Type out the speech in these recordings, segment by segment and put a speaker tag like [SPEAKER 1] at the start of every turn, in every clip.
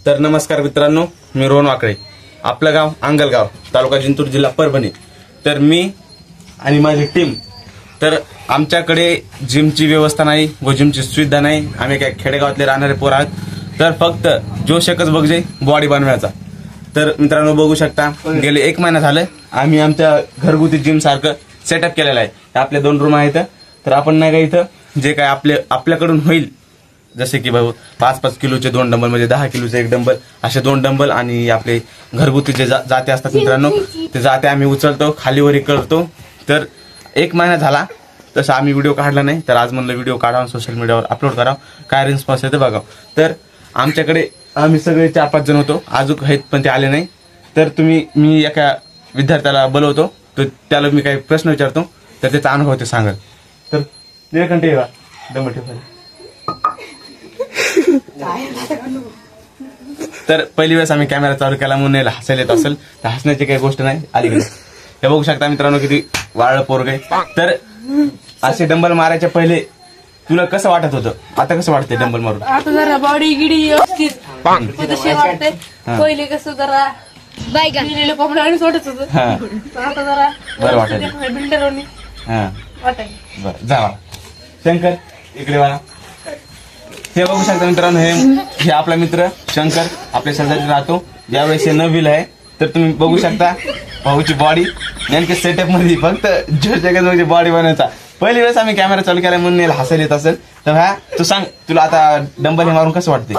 [SPEAKER 1] तर नमस्कार मित्रांनो, मी रोहन वाकळे. आपलं गाव अंगलगाव, तालुका जिंतूर, जिल्हा परभणी. तर मी आणि माझी टीम, तर आमच्याकडे जिमची व्यवस्था नाही व जिमची सुविधा नाही. आम्ही काय खेडेगावातले राहणारे पोर आहोत. तर फक्त जोश एकच बघजे बॉडी बनवायचा. तर मित्रांनो बघू शकता, गेले 1 महिना झालं आम्ही आमच्या घरगुती जिम सारखं सेटअप केलेलं आहे. आपले 2 रूम आहेत. तर आपण नाही का इथं जे काय आपल्याकडून होईल, जसे की भाऊ 5-5 किलोचे 2 डंबल, म्हणजे 10 किलोचे 1 डंबल, असे 2 डंबल आणि आपले घरगुती जे जाते असतात मित्रांनो, ते जाते आम्ही उचलतो, खालीवरी करतो. तर 1 महिना झाला तसं आम्ही व्हिडिओ काढला नाही. तर आज म्हणलं व्हिडिओ काढावं, सोशल मीडियावर अपलोड करावं, काय रिस्पॉन्स येतं बघावं. तर आमच्याकडे आम्ही सगळे 4-5 जण होतो, अजून आहेत पण ते आले नाही. तर मी एका विद्यार्थ्याला बोलवतो, तर त्याला मी काही प्रश्न विचारतो, तर त्याचा अनुभव ते सांगेल. तर निळकंठ येवा दम ठेवा. तर पहिली वेळेस आम्ही कॅमेरा चालू केला म्हणून हसायला येत असेल, तर हसण्याची काही गोष्ट नाही. अलीकडे हे बघू शकता मित्रांनो, किती वाळलं पोरग आहे. तर असे डंबल मारायच्या पहिले तुला कसं वाटत होतं, आता कसं वाटतंय डंबल मारून?
[SPEAKER 2] आता जरा बॉडी गिडी व्यवस्थित वाटतंय. पहिले कसं जरा बायका कोंबड्यावानीच वाटत होतं, आता जरा
[SPEAKER 1] बरं वाटायचं,
[SPEAKER 2] बिल्डरवानी वाटायचं.
[SPEAKER 1] बरं जावा. शंकर इकडे वाला. हे बघू शकता मित्रांनो, हे आपला मित्र शंकर आपल्या शेजारी राहतो. यावेळेस हे नवील आहे. तर तुम्ही बघू शकता भाऊची बॉडी नेमके सेटअप मध्ये, फक्त जोश बॉडी बनवायचा. पहिली वेळेस आम्ही कॅमेरा चालू केला म्हणून हसायला येत असेल. तर ह्या तू सांग, तुला आता डंबल हे मारून कसं वाटते?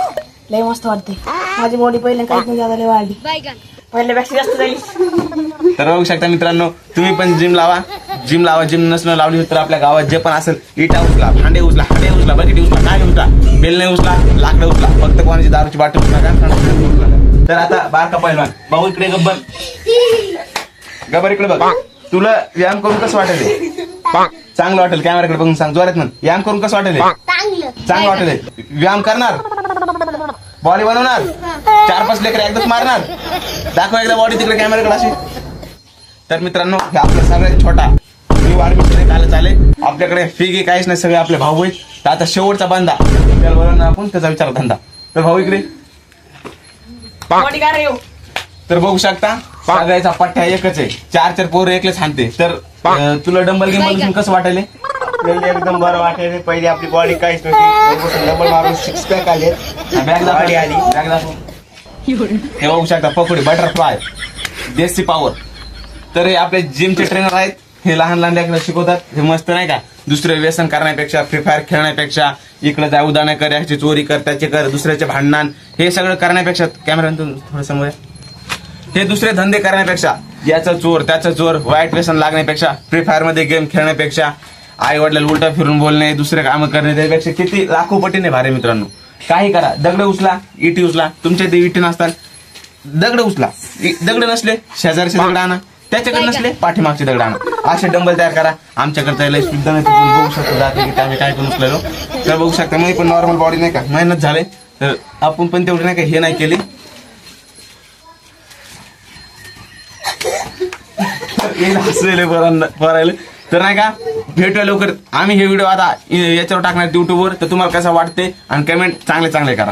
[SPEAKER 2] लय मस्त वाटते. माझी बॉडी पहिले काहीच नाही झाली, वाढली पहिल्यापेक्षा जास्त झाली.
[SPEAKER 1] तर बघू शकता मित्रांनो, तुम्ही पण जिम लावा. जिम नसणं लावली तर आपल्या गावात जे पण असेल, इटा उचला, भांडे उचला, बकेटी उचला, काय उचला, बेल नाही उचला, लाकडं उचला, फक्त कोणाची दारूची बाटली उचला का. तर आता बारका पहिलवान भाऊ इकडे गब्बर इकडे बघ. तुला व्यायाम करून कसं वाटेल? चांगलं वाटेल. कॅमेराकडे बघून सांग, जोरात म्हण. व्यायाम करून कसं वाटेल? चांगलं वाटेल. व्यायाम करणार, बॉडी बनवणार, 4-5 लेकर एकदाच मारणार. दाखव एकदा बॉडी तिकडे कॅमेराकडे अशी. तर मित्रांनो, हे आपला सगळ्यात छोटा न्यू आर्मी काल चाले. आपल्याकडे फी काहीच नाही, सगळे आपले भाऊ आहेत. तर आता शेवटचा बांधा त्याला बोलवणार आपण, त्याचा विचार धंदा. तर भाऊ इकडे. तर बघू शकता सगळ्याचा पठ्ठा एकच आहे, 4-4 पोरं एकलेच हाणते. तर तुला डंबल गेम बघून कसं वाटेल?
[SPEAKER 3] एकदम बरं वाटेल. पहिली आपली बॉडी काहीच नव्हती, डबल मारून 6 पॅक आले,
[SPEAKER 1] बॅग दाखव. हे बघू शकता पकोडी, बटरफ्लाय, देसी पॉवर. तर हे आपले जिमचे ट्रेनर आहेत. हे लहान लेकरं शिकवतात. हे मस्त नाही का, दुसरे व्यसन करण्यापेक्षा, फ्री फायर खेळण्यापेक्षा, इकडे जा उदाहरण कर, याची चोरी कर, त्याचे कर, दुसऱ्याचे भांडण, हे सगळं करण्यापेक्षा, कॅमेरा थोडं समोर, हे दुसरे धंदे करण्यापेक्षा, याचा चोर त्याचा चोर, वाईट व्यसन लागण्यापेक्षा, फ्री फायर मध्ये गेम खेळण्यापेक्षा, आई वडिलांना उलटा फिरून बोलणे, दुसरे कामं करणे, त्यापेक्षा किती लाखो पटीने भारी मित्रांनो. काही करा, दगड उचला, इटी उचला. तुमच्या इथे इटी नसतात, दगड उचला. दगड नसले शेजारचे दगड आणा, त्याच्याकडे नसले पाठीमागचे दगड आणा. असे डंबल तयार करा. आमच्याकडे सुद्धा नाही, बघू शकतो जाते की आम्ही काय करून उचलेलो. तर बघू शकता, मी पण नॉर्मल बॉडी नाही का, मेहनत झाले. तर आपण पण तेवढे नाही का हे नाही केली. बरायला तर नाही का, भेटूया लवकर. आम्ही हे व्हिडिओ आता याच्यावर टाकणार युट्यूबवर. तर तुम्हाला कसं वाटते आणि कमेंट चांगले करा.